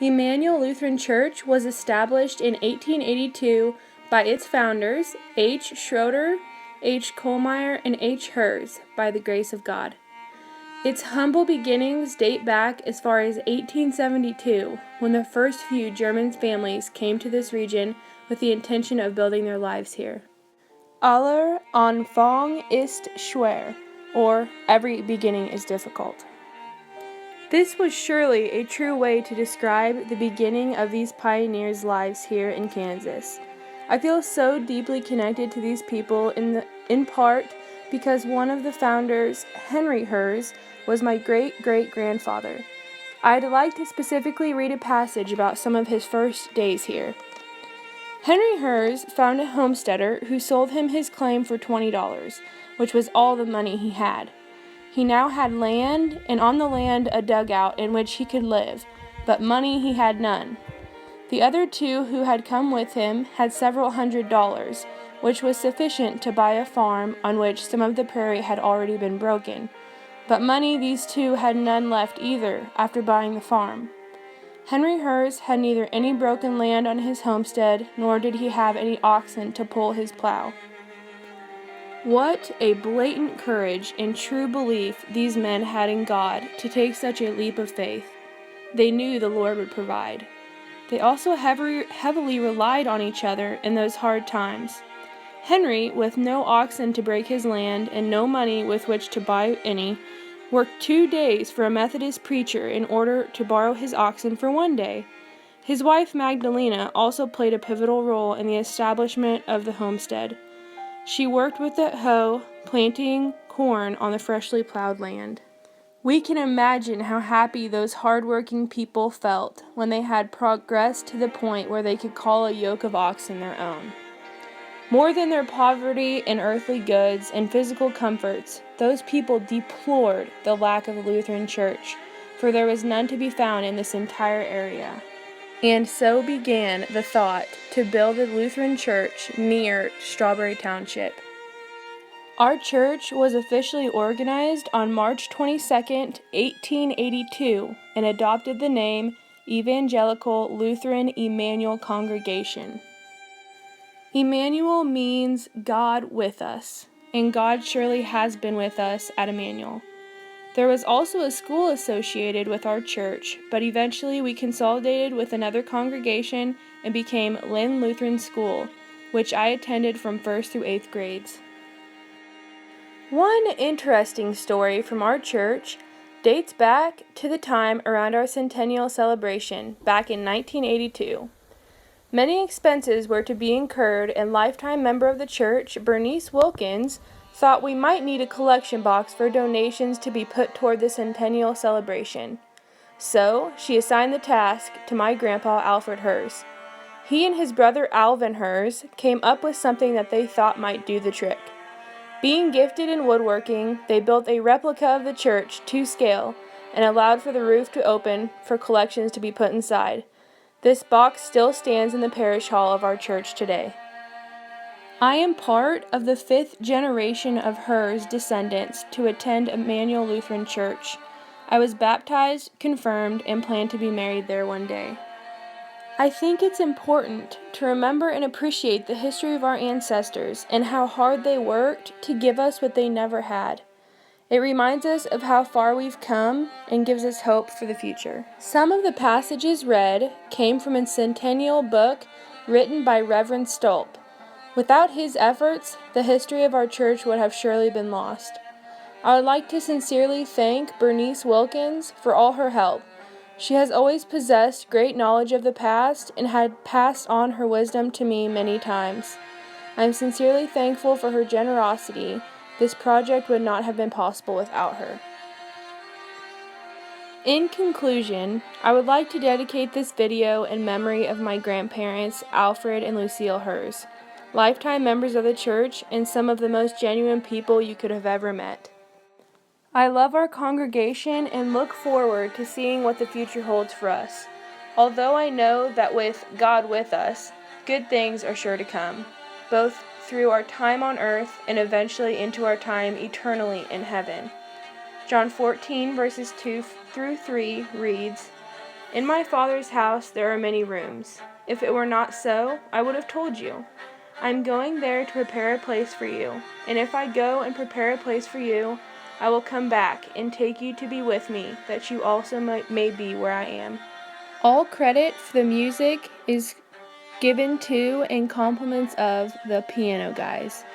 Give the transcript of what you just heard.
Immanuel Lutheran Church was established in 1882 by its founders, H. Schroeder, H. Kohlmeyer, and H. Herz, by the grace of God. Its humble beginnings date back as far as 1872, when the first few German families came to this region with the intention of building their lives here. Aller Anfang ist schwer, or every beginning is difficult. This was surely a true way to describe the beginning of these pioneers' lives here in Kansas. I feel so deeply connected to these people in part because one of the founders, Henry Herz, was my great-great-grandfather. I'd like to specifically read a passage about some of his first days here. Henry Herz found a homesteader who sold him his claim for $20, which was all the money he had. He now had land, and on the land a dugout in which he could live, but money he had none. The other two who had come with him had several $100s, which was sufficient to buy a farm on which some of the prairie had already been broken. But money these two had none left either after buying the farm. Henry Herz had neither any broken land on his homestead, nor did he have any oxen to pull his plow. What a blatant courage and true belief these men had in God to take such a leap of faith. They knew the Lord would provide. They also heavily relied on each other in those hard times. Henry, with no oxen to break his land and no money with which to buy any, worked 2 days for a Methodist preacher in order to borrow his oxen for 1 day. His wife Magdalena also played a pivotal role in the establishment of the homestead. She worked with the hoe, planting corn on the freshly plowed land. We can imagine how happy those hard-working people felt when they had progressed to the point where they could call a yoke of oxen their own. More than their poverty in earthly goods and physical comforts, those people deplored the lack of a Lutheran church, for there was none to be found in this entire area. And so began the thought to build a Lutheran church near Strawberry Township. Our church was officially organized on March 22, 1882, and adopted the name Evangelical Lutheran Immanuel Congregation. Immanuel means God with us, and God surely has been with us at Immanuel. There was also a school associated with our church, but eventually we consolidated with another congregation and became Lynn Lutheran School, which I attended from 1st through 8th grades. One interesting story from our church dates back to the time around our centennial celebration back in 1982. Many expenses were to be incurred, and lifetime member of the church, Bernice Wilkins, thought we might need a collection box for donations to be put toward the centennial celebration. So, she assigned the task to my grandpa, Alfred Herz. He and his brother, Alvin Herz, came up with something that they thought might do the trick. Being gifted in woodworking, they built a replica of the church to scale and allowed for the roof to open for collections to be put inside. This box still stands in the parish hall of our church today. I am part of the 5th generation of Herz descendants to attend Immanuel Lutheran Church. I was baptized, confirmed, and plan to be married there one day. I think it's important to remember and appreciate the history of our ancestors and how hard they worked to give us what they never had. It reminds us of how far we've come and gives us hope for the future. Some of the passages read came from a centennial book written by Reverend Stolp. Without his efforts, the history of our church would have surely been lost. I would like to sincerely thank Bernice Wilkins for all her help. She has always possessed great knowledge of the past and had passed on her wisdom to me many times. I am sincerely thankful for her generosity. This project would not have been possible without her. In conclusion, I would like to dedicate this video in memory of my grandparents, Alfred and Lucille Herz, lifetime members of the church and some of the most genuine people you could have ever met. I love our congregation and look forward to seeing what the future holds for us. Although I know that with God with us, good things are sure to come, both through our time on earth and eventually into our time eternally in heaven. John 14 verses 2 through 3 reads, In my Father's house there are many rooms. If it were not so, I would have told you. I am going there to prepare a place for you. And if I go and prepare a place for you, I will come back and take you to be with me, that you also may be where I am. All credit for the music is given to and compliments of the piano guys.